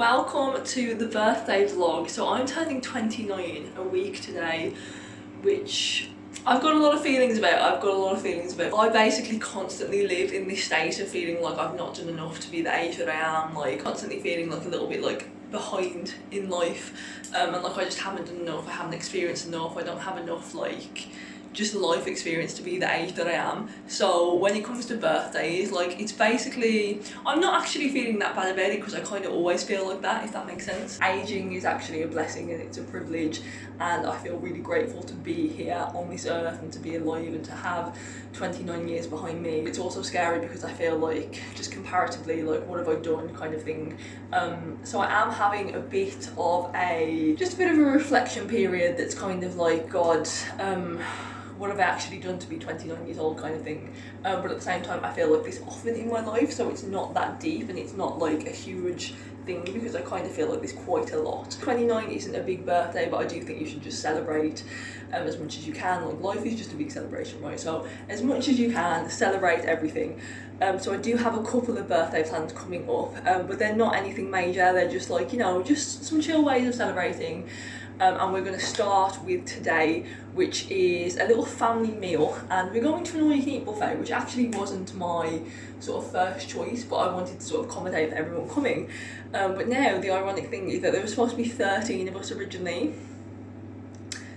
Welcome to the birthday vlog. So I'm turning 29 a week today, which I've got a lot of feelings about. I basically constantly live in this state of feeling like I've not done enough to be the age that I am, like constantly feeling like a little bit like behind in life, and like I just haven't done enough, I haven't experienced enough, I don't have enough like just life experience to be the age that I am. So when it comes to birthdays, like it's basically, I'm not actually feeling that bad about it because I kind of always feel like that, if that makes sense. Aging is actually a blessing and it's a privilege, and I feel really grateful to be here on this earth and to be alive and to have 29 years behind me. It's also scary because I feel like just comparatively, like what have I done kind of thing. So I am having a bit of a reflection period that's kind of like, God, what have I actually done to be 29 years old kind of thing. But at the same time, I feel like this often in my life, so it's not that deep and it's not like a huge thing because I kind of feel like this quite a lot. 29 isn't a big birthday, but I do think you should just celebrate as much as you can. Like life is just a big celebration, right? So as much as you can, celebrate everything. So I do have a couple of birthday plans coming up, but they're not anything major. They're just like, you know, just some chill ways of celebrating. And we're going to start with today, which is a little family meal, and we're going to an all-you-can-eat buffet, which actually wasn't my sort of first choice, but I wanted to sort of accommodate for everyone coming. But now the ironic thing is that there was supposed to be 13 of us originally.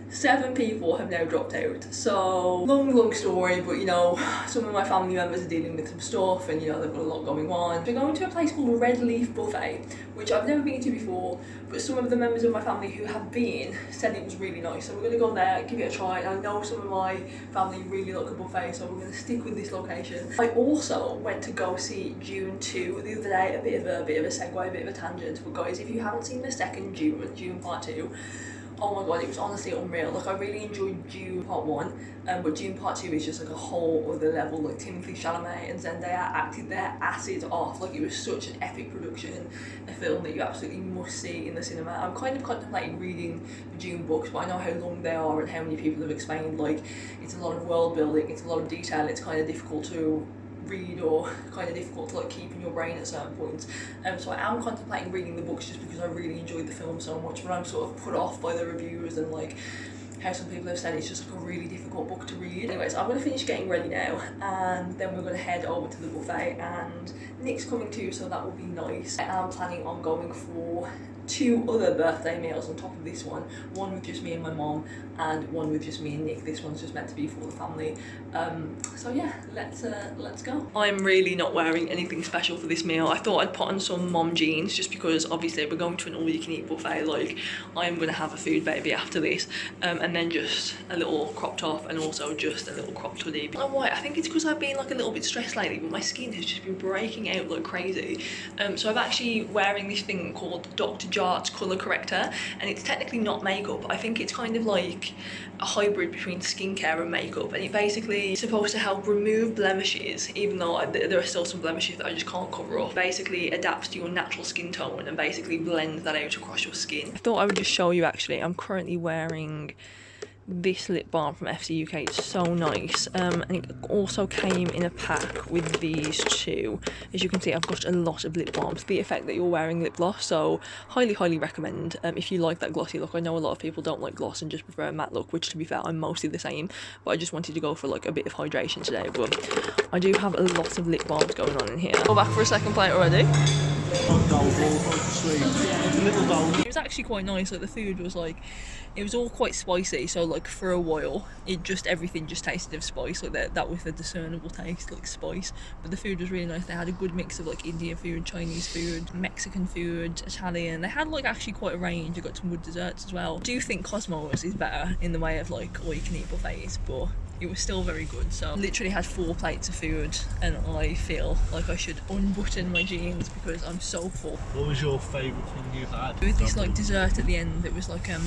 7 people have now dropped out. So long story, but you know, some of my family members are dealing with some stuff and you know, they've got a lot going on. We're going to a place called Red Leaf Buffet, which I've never been to before, but some of the members of my family who have been said it was really nice. So we're going to go there, give it a try. And I know some of my family really like a buffet, so we're going to stick with this location. I also went to go see June 2 the other day, a bit of a segue, a bit of a tangent. But guys, if you haven't seen the second June part 2, oh my god, it was honestly unreal. Like I really enjoyed June part 1, but June part 2 is just like a whole other level. Like Timothy Chalamet and Zendaya acted their asses off. Like it was such an epic production, a film that you absolutely must see in the cinema. I'm kind of contemplating reading the June books, but I know how long they are and how many people have explained like it's a lot of world building, it's a lot of detail, it's kind of difficult to read or kind of difficult to like keep in your brain at certain points. So I am contemplating reading the books just because I really enjoyed the film so much, but I'm sort of put off by the reviews and like how some people have said it's just like a really difficult book to read. Anyways, I'm going to finish getting ready now and then we're going to head over to the buffet, and Nick's coming too, so that will be nice. I am planning on going for 2 other birthday meals on top of this one with just me and my mom and one with just me and Nick. This one's just meant to be for the family. So yeah, let's go. I'm really not wearing anything special for this meal. I thought I'd put on some mom jeans just because obviously we're going to an all-you-can-eat buffet. Like I'm gonna have a food baby after this, and then just a little crop top and also just a little cropped hoodie. I don't know why, I think it's because I've been like a little bit stressed lately, but my skin has just been breaking out like crazy. So I'm actually wearing this thing called Dr. Jart's colour corrector, and it's technically not makeup. I think it's kind of like a hybrid between skincare and makeup, and it basically is supposed to help remove blemishes, even though there are still some blemishes that I just can't cover up. Basically adapts to your natural skin tone and basically blends that out across your skin. I thought I would just show you actually. I'm currently wearing this lip balm from FC UK. It's so nice, and it also came in a pack with these 2. As you can see, I've got a lot of lip balms, the effect that you're wearing lip gloss, so highly recommend if you like that glossy look. I know a lot of people don't like gloss and just prefer a matte look, which to be fair I'm mostly the same, but I just wanted to go for like a bit of hydration today. But I do have a lot of lip balms going on in here. Go back for a second plate already. It was actually quite nice. Like the food was like, it was all quite spicy, so like for a while everything just tasted of spice, like that with a discernible taste like spice. But the food was really nice. They had a good mix of like Indian food, Chinese food, Mexican food, Italian. They had like actually quite a range. I got some good desserts as well. I do think Cosmos is better in the way of like all you can eat buffets, but it was still very good. So literally had 4 plates of food and I feel like I should unbutton my jeans because I'm so full. What was your favourite thing you had? With this like dessert at the end, it was like a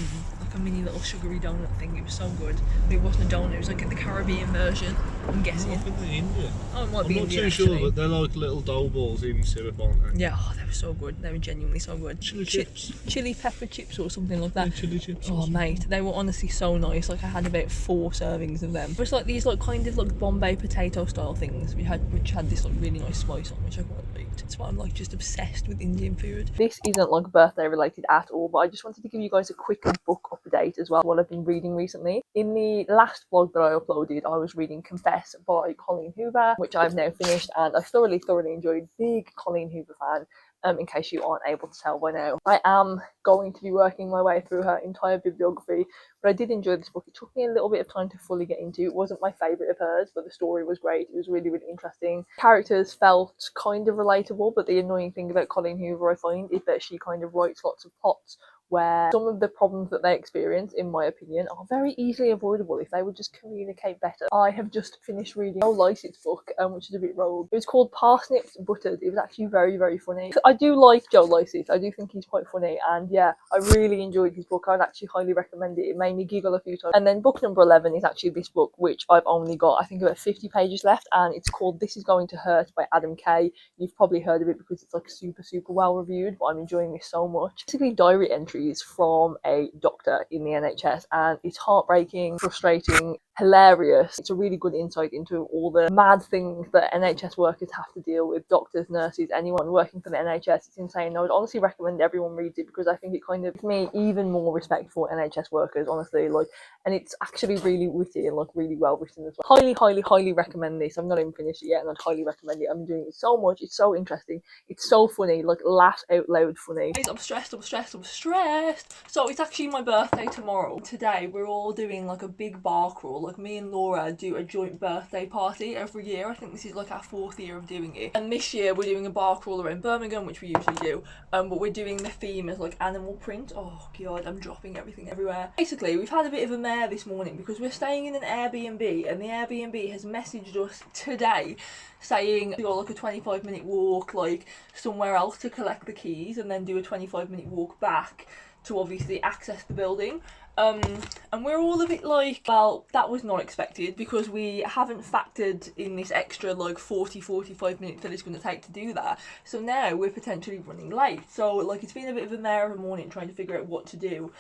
mini little sugary donut thing. It was so good, but it wasn't a donut, it was like the Caribbean version. I'm guessing. I think they're Indian. Oh, it might I'm be not Indian, too sure, actually. but they're like little dough balls in syrup, aren't they? Yeah, oh, they were so good. They were genuinely so good. Chili chips. Chili pepper chips or something like that. Yeah, chili chips. Oh mate, they were honestly so nice. Like I had about 4 servings of them. It was like these like kind of like Bombay potato style things which had this like really nice spice on, which I quite liked. That's why I'm like just obsessed with Indian food. This isn't like birthday related at all, but I just wanted to give you guys a quick book update as well, what I've been reading recently. In the last vlog that I uploaded, I was reading Confess by Colleen Hoover, which I've now finished, and I thoroughly enjoyed. Big Colleen Hoover fan. In case you aren't able to tell by now. I am going to be working my way through her entire bibliography, but I did enjoy this book. It took me a little bit of time to fully get into. It wasn't my favourite of hers, but the story was great. It was really, really interesting. Characters felt kind of relatable, but the annoying thing about Colleen Hoover, I find, is that she kind of writes lots of plots where some of the problems that they experience, in my opinion, are very easily avoidable if they would just communicate better. I have just finished reading Joe Lycett's book, which is a bit rogue. It was called Parsnips Buttered. It was actually very, very funny. I do like Joe Lycett. I do think he's quite funny, and yeah, I really enjoyed his book. I'd actually highly recommend it. It made me giggle a few times. And then book number 11 is actually this book, which I've only got, I think, about 50 pages left, and it's called This Is Going to Hurt by Adam Kay. You've probably heard of it because it's like super, super well reviewed, but I'm enjoying this so much. Basically, diary entries from a doctor in the NHS, and it's heartbreaking, frustrating, hilarious. It's a really good insight into all the mad things that NHS workers have to deal with, doctors, nurses, anyone working for the NHS. It's insane. I would honestly recommend everyone reads it because I think it kind of gives me even more respect for NHS workers, honestly. Like, and it's actually really witty and like really well written as well. Highly recommend this. I've not even finished it yet, and I'd highly recommend it. I'm doing it so much. It's so interesting. It's so funny, like laugh out loud funny. I'm stressed. So it's actually my birthday tomorrow. Today we're all doing like a big bar crawl. Like me and Laura do a joint birthday party every year. I think this is like our 4th year of doing it. And this year we're doing a bar crawl around Birmingham, which we usually do. But we're doing the theme as like animal print. Oh god, I'm dropping everything everywhere. Basically, we've had a bit of a mare this morning because we're staying in an Airbnb, and the Airbnb has messaged us today saying we got like a 25-minute walk like somewhere else to collect the keys, and then do a 25-minute walk back to obviously access the building. And we're all a bit like, well, that was not expected because we haven't factored in this extra like 45 minutes that it's going to take to do that. So now we're potentially running late. So like it's been a bit of a mare of a morning trying to figure out what to do.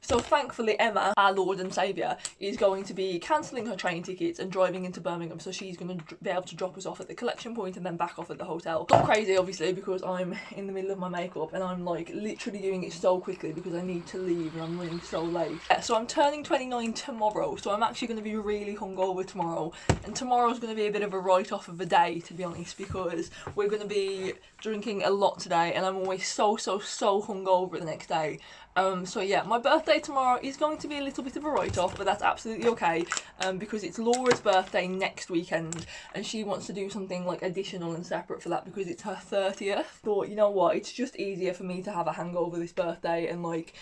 So thankfully Emma, our Lord and Saviour, is going to be cancelling her train tickets and driving into Birmingham, so she's going to be able to drop us off at the collection point and then back off at the hotel. Not crazy obviously because I'm in the middle of my makeup and I'm like literally doing it so quickly because I need to leave and I'm running so late. Yeah, so I'm turning 29 tomorrow, so I'm actually going to be really hungover tomorrow, and tomorrow's going to be a bit of a write-off of a day, to be honest, because we're going to be drinking a lot today and I'm always so hungover the next day. So yeah, my birthday tomorrow is going to be a little bit of a write-off, but that's absolutely okay, because it's Laura's birthday next weekend and she wants to do something like additional and separate for that because it's her 30th. Thought, you know what, it's just easier for me to have a hangover this birthday and like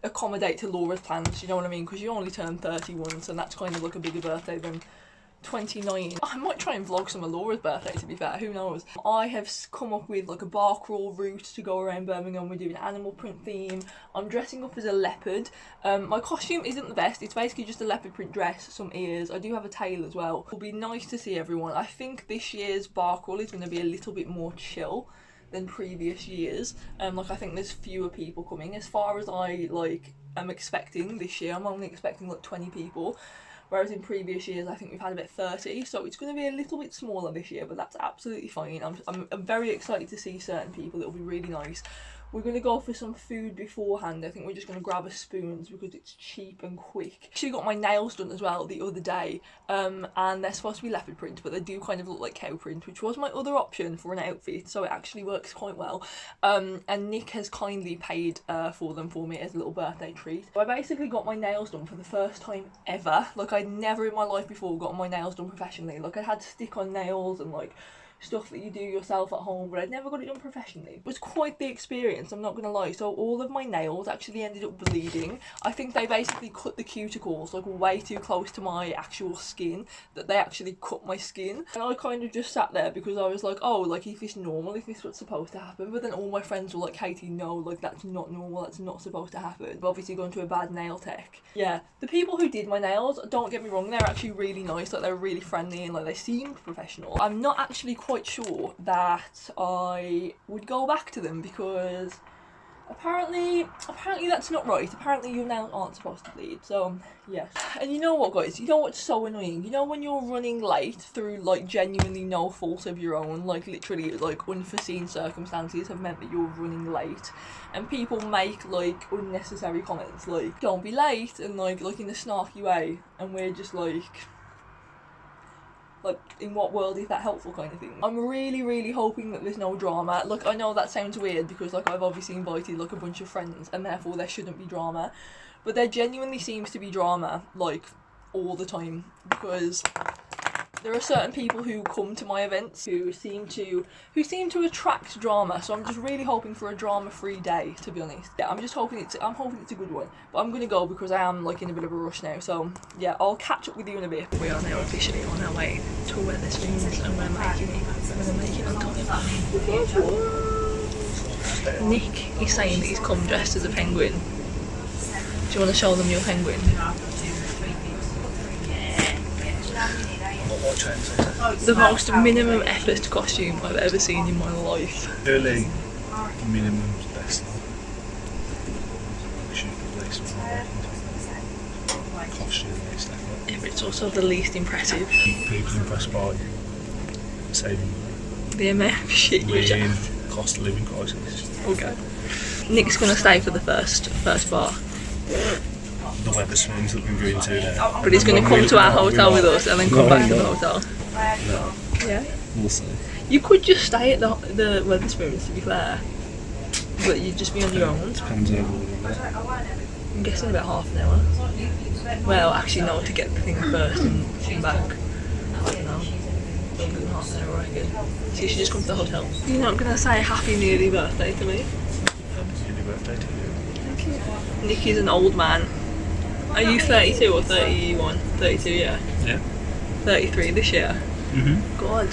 accommodate to Laura's plans, you know what I mean, because you only turn 31, so that's kind of like a bigger birthday than 29. I might try and vlog some of Laura's birthday, to be fair, who knows. I have come up with like a bar crawl route to go around Birmingham. We're doing an animal print theme. I'm dressing up as a leopard. My costume isn't the best, it's basically just a leopard print dress, some ears. I do have a tail as well. It'll be nice to see everyone. I think this year's bar crawl is going to be a little bit more chill than previous years. Like I think there's fewer people coming as far as I like am expecting this year. I'm only expecting like 20 people. Whereas in previous years, I think we've had about 30, so it's going to be a little bit smaller this year, but that's absolutely fine. I'm very excited to see certain people. It'll be really nice. We're going to go for some food beforehand. I think we're just going to grab a spoons because it's cheap and quick. Actually got my nails done as well the other day, and they're supposed to be leopard print, but they do kind of look like cow print, which was my other option for an outfit, so it actually works quite well. And Nick has kindly paid for them for me as a little birthday treat. So I basically got my nails done for the first time ever. Like I'd never in my life before gotten my nails done professionally. Like I had stick-on nails and like stuff that you do yourself at home, but I'd never got it done professionally. It was quite the experience, I'm not gonna lie. So all of my nails actually ended up bleeding. I think they basically cut the cuticles like way too close to my actual skin, that they actually cut my skin. And I kind of just sat there because I was like, oh, like if it's normal, if this is what's supposed to happen. But then all my friends were like, Katie, no, like that's not normal, that's not supposed to happen. I've obviously gone to a bad nail tech. Yeah, the people who did my nails, don't get me wrong, they're actually really nice, like they're really friendly and like they seemed professional. I'm not actually quite sure that I would go back to them because apparently that's not right. Apparently your nails aren't supposed to bleed. So yeah. And you know what, guys, you know what's so annoying? You know when you're running late through like genuinely no fault of your own, like literally like unforeseen circumstances have meant that you're running late, and people make like unnecessary comments like don't be late and like in a snarky way, and we're just like in what world is that helpful kind of thing. I'm really hoping that there's no drama. Like I know that sounds weird because like I've obviously invited like a bunch of friends and therefore there shouldn't be drama, but there genuinely seems to be drama like all the time, because there are certain people who come to my events who seem to attract drama. So I'm just really hoping for a drama-free day, to be honest. Yeah, I'm hoping it's a good one. But I'm gonna go because I am like in a bit of a rush now. So yeah, I'll catch up with you in a bit. We are now officially on our way to where this thing is, and we're gonna make it on time. Nick is saying that he's come dressed as a penguin. Do you want to show them your penguin? The most minimum effort costume I've ever seen in my life. Early minimum's best. Costume based. Yeah, but it's also the least impressive. People impressed by saving the amount of shit you have. Cost of living crisis. Okay. Nick's gonna stay for the first bar. The Wetherspoons that we're going to now. But he's going to come to our hotel with us and then come back to the hotel. No. Yeah? We'll see. You could just stay at the Wetherspoons, to be fair. But you'd just be on your own. Depends over. I'm guessing about half an hour. Well, actually no, to get the thing first and come back. I don't know. Longer than half an hour, I reckon. So you should just come to the hotel. You're not going to say happy nearly birthday to me? Happy birthday to you. Thank you. Nicky's an old man. Are you 32 or 31? 32, yeah. Yeah. 33 this year. God.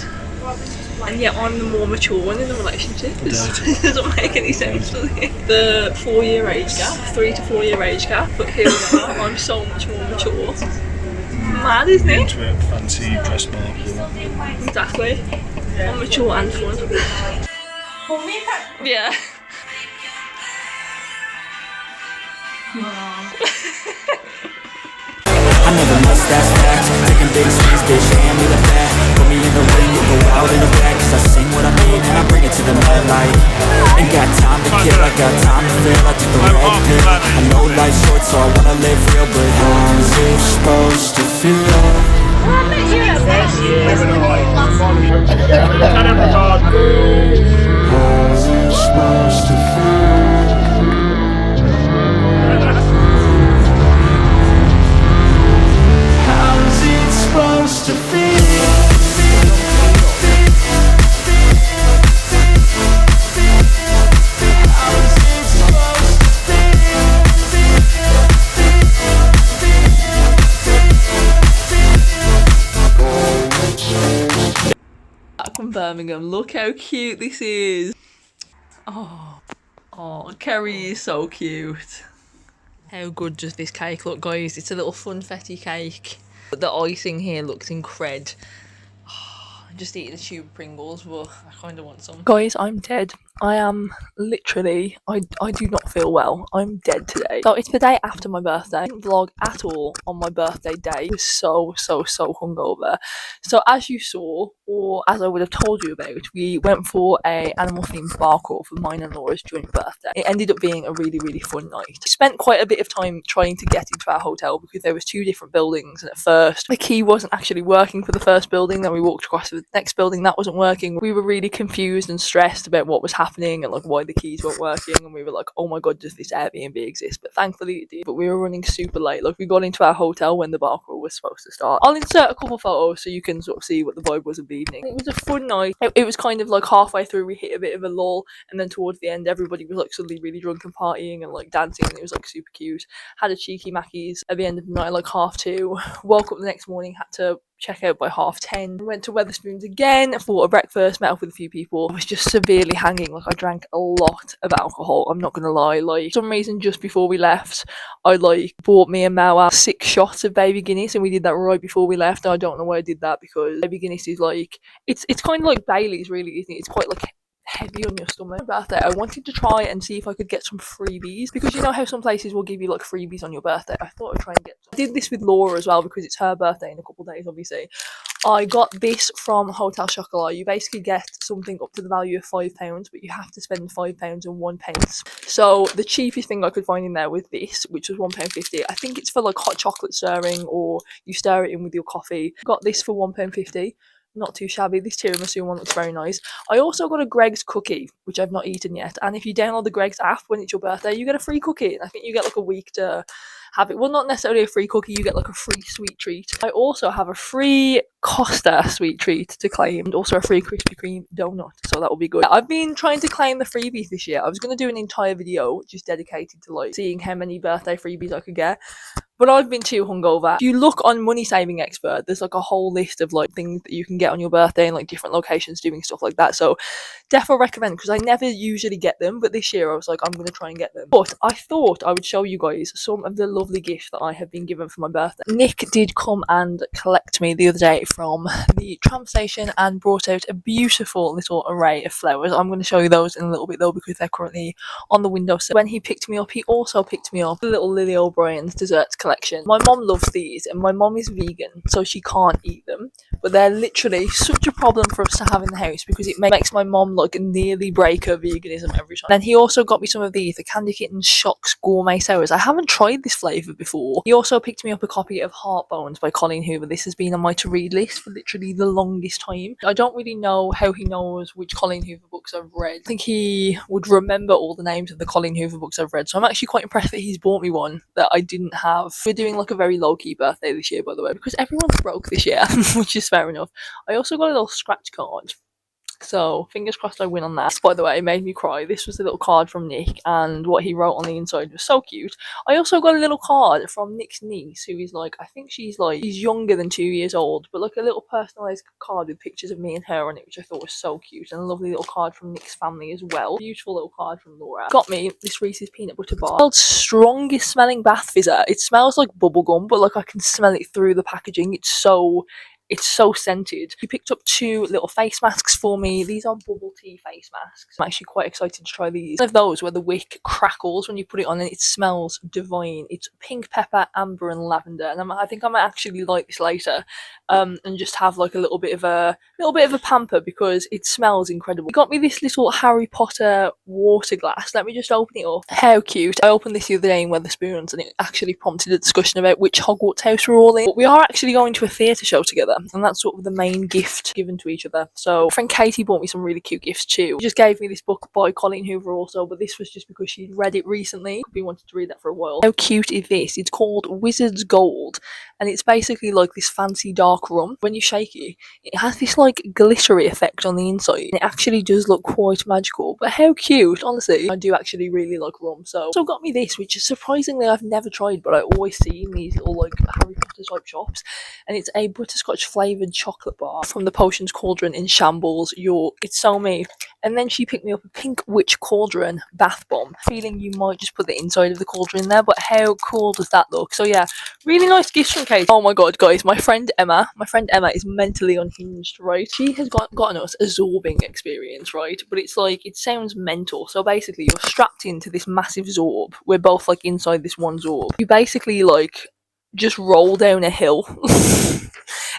And yet I'm the more mature one in the relationship. It doesn't make any sense, does it? The 4-year age gap, 3 to 4 year age gap, but here we are, I'm so much more mature. Mad, isn't it? Into a fancy dress bar. Exactly. I'm mature and fun. Yeah. I never miss that fact. Taking big swings, bitch, hand me the bat. Put me in the ring, you go out in the back. Cause I sing what I mean and I bring it to the mad light. Ain't got time to kill, I got time to feel. I took the red pill. I know life's short so I wanna live real. But how's it supposed to feel? How's it supposed to feel? How's it supposed to feel? Back from Birmingham, look how cute this is. Oh, Kerry is so cute. How good does this cake look, guys? It's a little funfetti cake. But the icing here looks incredible. I just eating a tube of Pringles, but I kind of want some. Guys, I'm dead. I am literally, I do not feel well. I'm dead today. So it's the day after my birthday. I didn't vlog at all on my birthday day. I was so hungover. So as you saw, or as I would have told you about, we went for a animal themed bar crawl for mine and Laura's joint birthday. It ended up being a really fun night. We spent quite a bit of time trying to get into our hotel because there was 2 different buildings, and at first the key wasn't actually working for the first building. Then we walked across to the next building, that wasn't working. We were really confused and stressed about what was happening happening and like why the keys weren't working, and we were like, oh my god, does this Airbnb exist? But thankfully it did. But we were running super late. Like we got into our hotel when the bar crawl was supposed to start. I'll insert a couple photos so you can sort of see what the vibe was of the evening. It was a fun night. It was kind of like halfway through we hit a bit of a lull, and then towards the end everybody was like suddenly really drunk and partying and like dancing, and it was like super cute. Had a cheeky Mackey's at the end of the night, like 2:30. Woke up the next morning, had to check out by 10:30. Went to Weatherspoons again for a breakfast, met up with a few people. I was just severely hanging. Like I drank a lot of alcohol, I'm not gonna lie. Like for some reason just before we left I like bought me and Mao 6 shots of baby Guinness, and we did that right before we left. And I don't know why I did that, because baby Guinness is like it's kind of like Bailey's really, isn't it? It's quite like heavy on your stomach. Birthday, I wanted to try and see if I could get some freebies, because you know how some places will give you like freebies on your birthday. I thought I'd try and get some. I did this with Laura as well because it's her birthday in a couple of days, obviously. I got this from Hotel Chocolat. You basically get something up to the value of £5, but you have to spend £5.01. So the cheapest thing I could find in there was this, which was £1.50. I think it's for like hot chocolate stirring, or you stir it in with your coffee. Got this for £1.50. Not too shabby. This tiramisu one looks very nice. I also got a Greg's cookie, which I've not eaten yet. And if you download the Greg's app when it's your birthday, you get a free cookie. And I think you get like a week to have it. Well, not necessarily a free cookie, you get like a free sweet treat. I also have a free Costa sweet treat to claim, and also a free Krispy Kreme donut, so that will be good. I've been trying to claim the freebies this year. I was going to do an entire video just dedicated to like seeing how many birthday freebies I could get, but I've been too hungover. If you look on Money Saving Expert, there's like a whole list of like things that you can get on your birthday in like different locations doing stuff like that. So definitely recommend, because I never usually get them, but this year I was like, I'm going to try and get them. But I thought I would show you guys some of the lovely gifts that I have been given for my birthday. Nick did come and collect me the other day from the tram station and brought out a beautiful little array of flowers. I'm going to show you those in a little bit though, because they're currently on the windowsill. When he picked me up, he also picked me up the little Lily O'Brien's desserts collection. My mom loves these, and my mom is vegan, so she can't eat them, but they're literally such a problem for us to have in the house, because it makes my mom like nearly break her veganism every time. Then he also got me some of these, the Candy Kitten Shocks Gourmet Sours. I haven't tried this flavour before. He also picked me up a copy of Heartbones by Colleen Hoover. This has been on my to read list for literally the longest time. I don't really know how he knows which Colleen Hoover books I've read. I think he would remember all the names of the Colleen Hoover books I've read, so I'm actually quite impressed that he's bought me one that I didn't have. We're doing like a very low-key birthday this year, by the way, because everyone's broke this year, which is fair enough. I also got a little scratch card, so fingers crossed I win on that. By the way, it made me cry. This was a little card from Nick, and what he wrote on the inside was so cute. I also got a little card from Nick's niece, who is like, I think she's younger than 2 years old, but like a little personalised card with pictures of me and her on it, which I thought was so cute. And a lovely little card from Nick's family as well. Beautiful little card from Laura. Got me this Reese's peanut butter bar. World's strongest smelling bath fizzer. It smells like bubblegum, but like I can smell it through the packaging. It's so scented. He picked up 2 little face masks for me. These are bubble tea face masks. I'm actually quite excited to try these. One of those where the wick crackles when you put it on and it smells divine. It's pink pepper, amber and lavender, and I think I might actually like this later, and just have like a little bit of a pamper, because it smells incredible. He got me this little Harry Potter water glass. Let me just open it up. How cute. I opened this the other day in Weatherspoons, and it actually prompted a discussion about which Hogwarts house we're all in. But we are actually going to a theatre show together, and that's sort of the main gift given to each other. So my friend Katie bought me some really cute gifts too. She just gave me this book by Colleen Hoover also, but this was just because she'd read it recently. I've been wanting to read that for a while. How cute is this? It's called Wizard's Gold, and it's basically like this fancy dark rum. When you shake it, it has this like glittery effect on the inside, and it actually does look quite magical. But how cute, honestly. I do actually really like rum. So got me this, which is surprisingly I've never tried, but I always see in these little like Harry Potter type shops, and it's a butterscotch flavoured chocolate bar from the Potions Cauldron in Shambles, York. It's so me. And then she picked me up a pink witch cauldron bath bomb. Feeling you might just put the inside of the cauldron in there, but how cool does that look? So yeah, really nice gifts from Kate. Oh my god, guys, my friend Emma is mentally unhinged, right? She has gotten us a zorbing experience, right? But it's like, it sounds mental. So basically you're strapped into this massive zorb. We're both like inside this one zorb. You basically like just roll down a hill.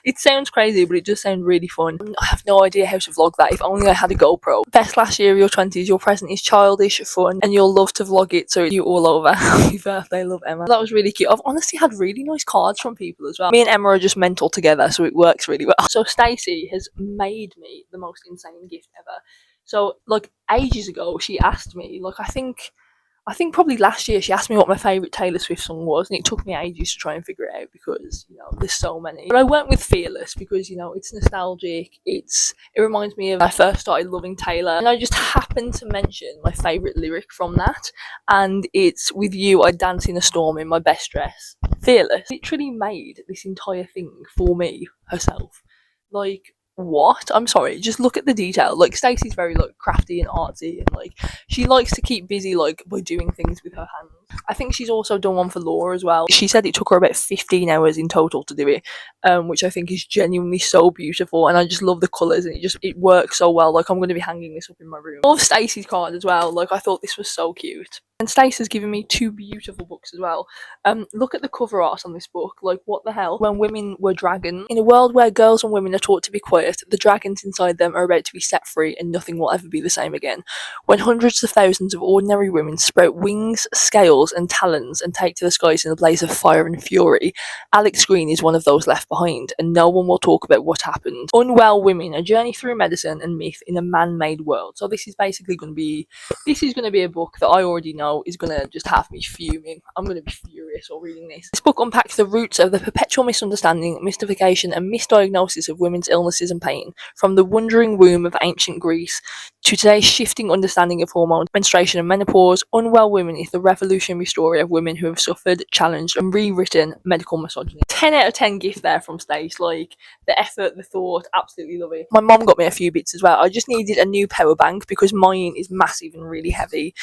It sounds crazy, but it does sound really fun. I have no idea how to vlog that. If only I had a GoPro. Best last year of your 20s, your present is childish, fun, and you'll love to vlog it, so you all over. Happy birthday, love, Emma. That was really cute. I've honestly had really nice cards from people as well. Me and Emma are just mental together, so it works really well. So Stacey has made me the most insane gift ever. So like ages ago, she asked me, like I think probably last year she asked me what my favourite Taylor Swift song was, and it took me ages to try and figure it out because, you know, there's so many. But I went with Fearless because, you know, it's nostalgic, it reminds me of when I first started loving Taylor, and I just happened to mention my favourite lyric from that, and it's "With you I dance in a storm in my best dress." Fearless literally made this entire thing for me herself. Like, what? I'm sorry, just look at the detail. Like, Stacey's very like crafty and artsy, and like she likes to keep busy like by doing things with her hands. I think she's also done one for Laura as well. She said it took her about 15 hours in total to do it, which I think is genuinely so beautiful, and I just love the colours, and it works so well. Like, I'm going to be hanging this up in my room. I love Stacey's card as well. Like, I thought this was so cute. And Stacey's given me 2 beautiful books as well. Look at the cover art on this book. Like, what the hell? When women were dragons. In a world where girls and women are taught to be quiet, the dragons inside them are about to be set free, and nothing will ever be the same again. When hundreds of thousands of ordinary women sprout wings, scales, and talons and take to the skies in a blaze of fire and fury, Alex Green is one of those left behind, and no one will talk about what happened. Unwell Women: A Journey Through Medicine and Myth in a Man-Made World. So this is basically going to be a book that I already know is going to just have me fuming. I'm going to be furious while reading this. This book unpacks the roots of the perpetual misunderstanding, mystification, and misdiagnosis of women's illnesses and pain, from the wandering womb of ancient Greece to today's shifting understanding of hormones, menstruation, and menopause. Unwell Women is the revolutionary story of women who have suffered, challenged, and rewritten medical misogyny. 10 out of 10 gift there from Stace. Like, the effort, the thought, absolutely love it. My mom got me a few bits as well. I just needed a new power bank because mine is massive and really heavy,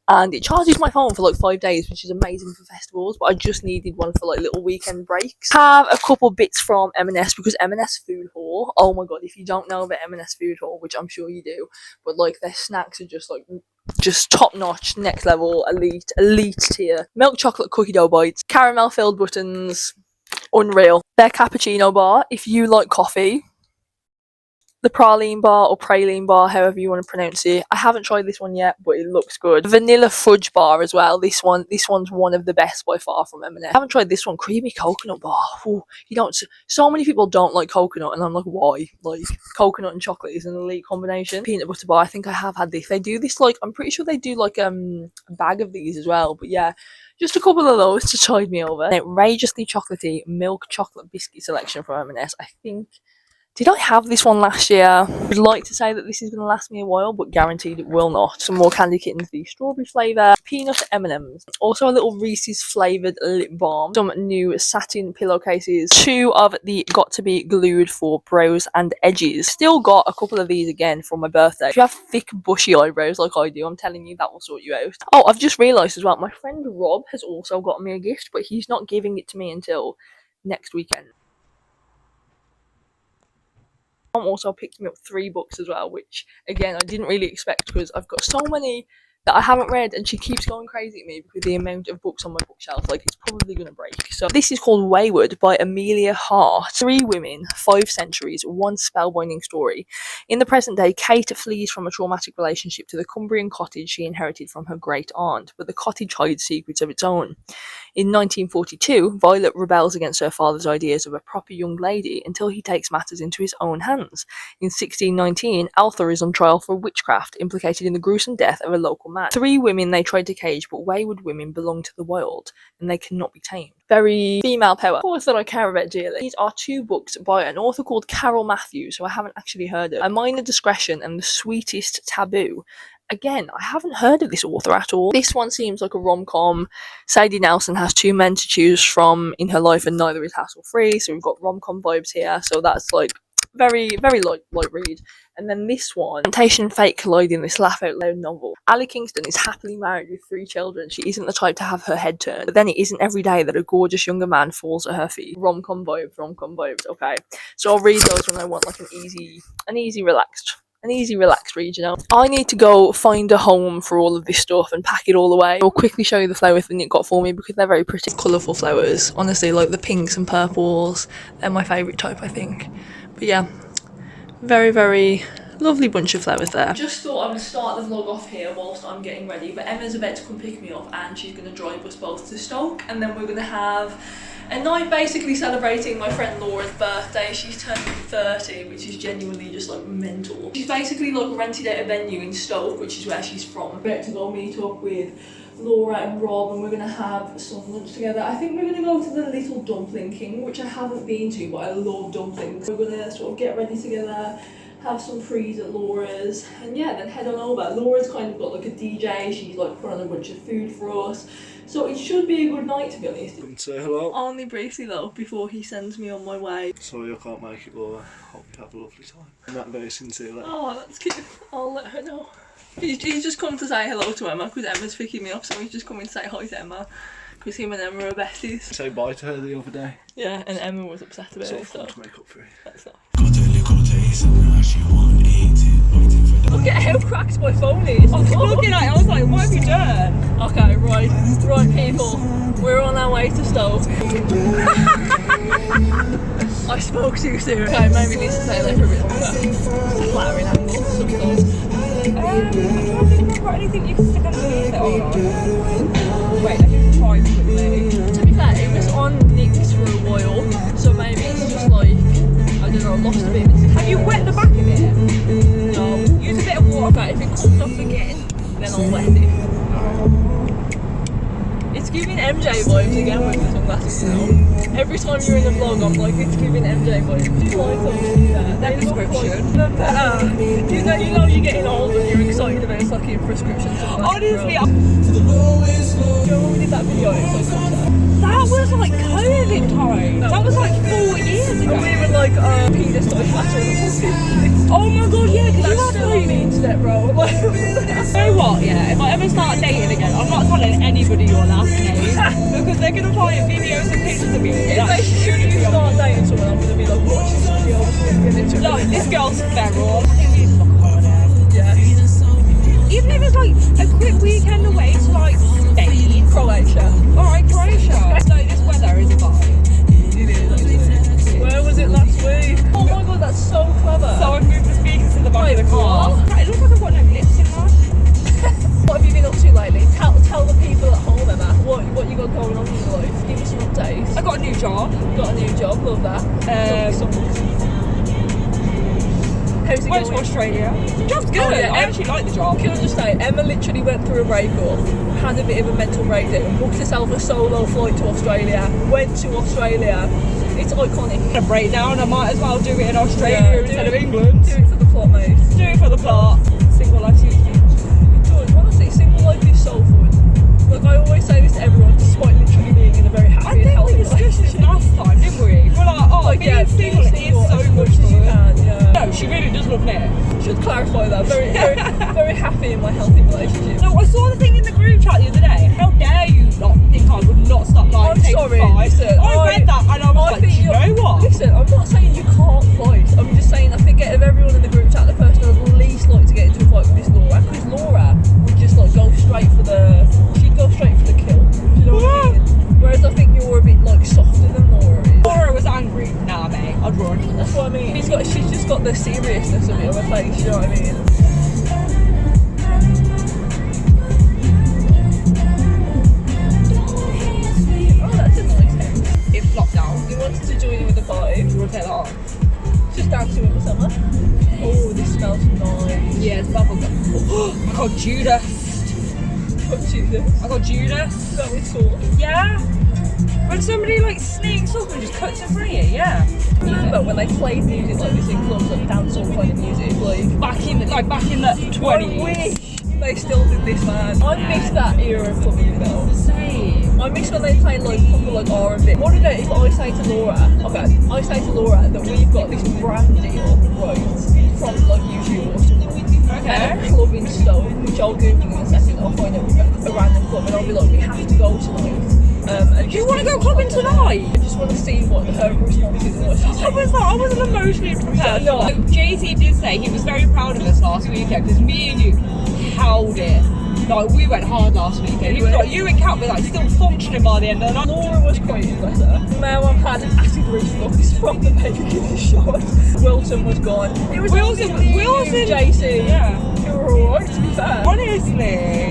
and it charges my phone for like 5 days, which is amazing for festivals, but I just needed one for like little weekend breaks. Have a couple bits from M&S because M&S Food Hall, oh my god, if you don't know about M&S Food Hall, which I'm sure you do, but like their snacks are just top notch, next level, elite tier. Milk chocolate cookie dough bites, caramel filled buttons, unreal. Their cappuccino bar, if you like coffee. The praline bar or praline bar, however you want to pronounce it. I haven't tried this one yet, but it looks good. Vanilla fudge bar as well. This one's one of the best by far from M&S. I haven't tried this one. Creamy coconut bar. Ooh, you don't. So many people don't like coconut, and I'm like, why? Like, coconut and chocolate is an elite combination. Peanut butter bar. I think I have had this. They do this like, I'm pretty sure they do like a bag of these as well. But yeah, just a couple of those to tide me over. An outrageously chocolatey milk chocolate biscuit selection from M&S. I think. Did I have this one last year? I would like to say that this is going to last me a while, but guaranteed it will not. Some more candy kittens, the strawberry flavour, peanut M&Ms. Also a little Reese's flavoured lip balm. Some new satin pillowcases. 2 of the Got To Be Glued for brows and edges. Still got a couple of these again for my birthday. If you have thick bushy eyebrows like I do, I'm telling you, that will sort you out. Oh, I've just realised as well, my friend Rob has also got me a gift, but he's not giving it to me until next weekend. Mom also picked me up 3 books as well, which again I didn't really expect because I've got so many that I haven't read, and she keeps going crazy at me because the amount of books on my bookshelf, like, it's probably going to break. So this is called Wayward by Amelia Hart. 3 women, 5 centuries, 1 spellbinding story. In the present day, Kate flees from a traumatic relationship to the Cumbrian cottage she inherited from her great aunt, but the cottage hides secrets of its own. In 1942, Violet rebels against her father's ideas of a proper young lady until he takes matters into his own hands. In 1619, Althor is on trial for witchcraft, implicated in the gruesome death of a local man. 3 women they tried to cage, but wayward women belong to the wild, and they cannot be tamed. Very female power. Author that I care about dearly. These are 2 books by an author called Carol Matthews, who I haven't actually heard of. A Minor Discretion and The Sweetest Taboo. Again, I haven't heard of this author at all. This one seems like a rom-com. Sadie Nelson has 2 men to choose from in her life, and neither is hassle-free, so we've got rom-com vibes here, so that's like very, very light read. And then this one, Temptation and Fate collide in this laugh-out-loud novel. Ally Kingston is happily married with 3 children. She isn't the type to have her head turned, but then it isn't every day that a gorgeous younger man falls at her feet. Rom-com vibes, okay. So I'll read those when I want like an easy relaxed read, you know. I need to go find a home for all of this stuff and pack it all away. I'll quickly show you the flowers that Nick got for me because they're very pretty, colourful flowers. Honestly, like the pinks and purples, they're my favourite type, I think. But yeah, very, very Lovely bunch of flowers there. Just thought I would start the vlog off here whilst I'm getting ready, but Emma's about to come pick me up and she's going to drive us both to Stoke, and then we're going to have a night basically celebrating my friend Laura's birthday. She's turning 30, which is genuinely just like mental. She's basically like rented out a venue in Stoke, which is where she's from. I'm about to go meet up with Laura and Rob, and we're going to have some lunch together. I think we're going to go to the Little Dumpling King, which I haven't been to, but I love dumplings. We're going to sort of get ready together, have some freeze at Laura's, and yeah, then head on over. Laura's kind of got like a DJ, she's like put on a bunch of food for us. So it should be a good night, to be honest. Come say hello. Only briefly though, before he sends me on my way. Sorry I can't make it, Laura. Hope you have a lovely time. I'm not very sincere. Oh, that's cute. I'll let her know. He's just come to say hello to Emma because Emma's picking me up, so he's just coming to say hi to Emma because him and Emma are besties. Say bye to her the other day. Yeah, and Emma was upset about it. So to make up for it. That's not. Look at how cracked my phone is. I was looking at it, I was like, what have you done? Okay, right people, we're on our way to Stoke. I spoke too soon. Okay, maybe we need to stay there for a bit longer. It's a flattering angle sometimes. I don't think I've got anything you can stick underneath it. Hold on. Wait, let me try quickly. To be fair, it was on Nick's for a while, so maybe it's just like, I don't know, lost a bit of its. Have you wet the back of it? No. Use a bit of water, but if it comes off again, then I'll wet it. It's giving MJ vibes again with the sunglasses now. Every time you're in a vlog, I'm like, it's giving MJ vibes. That prescription. You know you're getting old and you're excited about fucking prescription sunglasses. Honestly, do you know when we did that video? That was like COVID time. That was like 4 years ago. And we were like, penis started flattering the pussy. Oh my god, yeah, because you still on the internet, bro. You know what, yeah, if I ever start dating again, I'm not telling anybody your last name because they're going to find videos and pictures of me. If you start dating someone, I'm going to be like, watching this video. No, this girl's feral. Yeah. Even if it's like a quick weekend away to like Spain, Croatia. Alright, Croatia. So this weather is a vibe. It is. Where was it last week? Oh my god, that's so clever. So I've moved the speakers to the back of the car. It looks like I've got no lips in there. What have you been up to lately? Tell the people at home, Emma, what you got going on in your life. Give me some updates. I got a new job. Got a new job, love that. How's it going? Went to Australia. The job's good. Oh, yeah. I actually like the job. Can I just say, Emma literally went through a breakup, had a bit of a mental breakdown, booked herself a solo flight to Australia, went to Australia. It's iconic. A breakdown, I might as well do it in Australia instead of England. Do it for the plot, mate. Do it for the plot. Single life seems good. Honestly, single life is so fun. Like, I always say this to everyone, despite literally being in a very happy and healthy relationship. I think we discussed this last time, didn't we? We're like, oh, like, being single is so much as you can. Yeah. No, she really does love it. Should clarify that. Very happy in my healthy relationship. No, I saw the thing in the group chat the other day. How dare you not think I would not stop like I'm sorry, listen, I read that and I was like, do you know what? Listen, I'm not saying you can't fight. I'm just saying I think out of everyone in the group chat, the person I would least like to get into a fight with is Laura. Because Laura would just like go straight for the kill. Do you know what I mean? Whereas I think you're a bit like softer than Laura is. Laura was angry. Nah, mate, I'd run. That's what I mean. She's just got the seriousness of it on her face. You know what I mean? Oh, that's a nice house. It flopped down. He wanted to join you with the party. You want to take that off? Just dancing with the summer. Oh, this smells nice. Yeah, it's bubblegum. Oh, I got Judas. I got Judas. That was cool. Yeah. When somebody like sneaks up and just cuts it free, yeah. Remember when they played music like this in clubs, like dancehall kind of music, like back in the 20s. I wish they still did this, man. I miss that era of clubbing though. Same. I miss when they played like proper like R&B. What about if I say to Laura that we've got this brand deal, right, from like YouTube or something. Okay. A club in Stoke, which I'll Google in a second. I'll find a random club and I'll be like, we have to go tonight. And do you want to go clubbing tonight? I just want to see what her response is. I wasn't emotionally prepared. No. Jay-Z did say he was very proud of us last weekend because me and you held it Like, we went hard last weekend. You and Kat were like still functioning by the end of the night. Laura was quite better. Mel had acid reflux from the baby Guinness shot. Wilson was gone. It was Wilson, JC. Yeah. You were alright, to be fair. Honestly.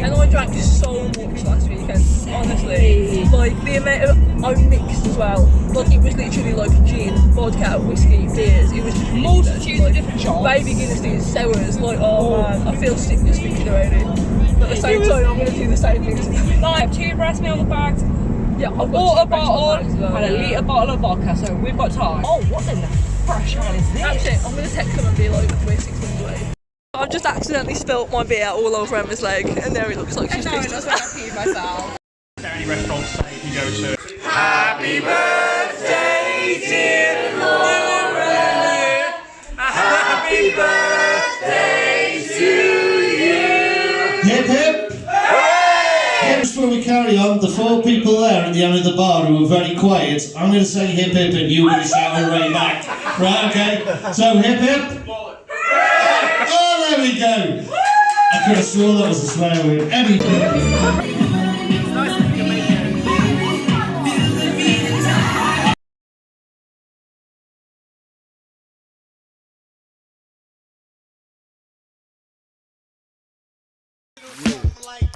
And I drank so much last weekend, honestly. Like, the amount of, I mixed as well. Like, it was literally like gin, vodka, whiskey, beers. It was just Multitudes of different shots. Baby Guinness things, sours. Like, oh man, I feel sick just thinking about it. But at the same time, I'm going to do the same thing today. Like 2 breast milk bags. Yeah, I've got Water 2 breast milk bottle bags as well, and a litre bottle of vodka, so we've got time. Oh, what in the fresh hell is this? Actually, I'm going to text them and be like, we're 6 minutes away. I've just accidentally spilt my beer all over Emma's leg, and there it looks like she's pissed that's herself. when I peed myself. Is there any restaurants that you can go to? Happy birthday, dear Laura. Happy birthday to you. Hip hip! Just before we carry on, the 4 people there at the end of the bar who were very quiet, I'm going to say hip hip and you're going to shout it right back. Right, okay? So hip hip. Oh, there we go. I could have sworn that was a swear word. Like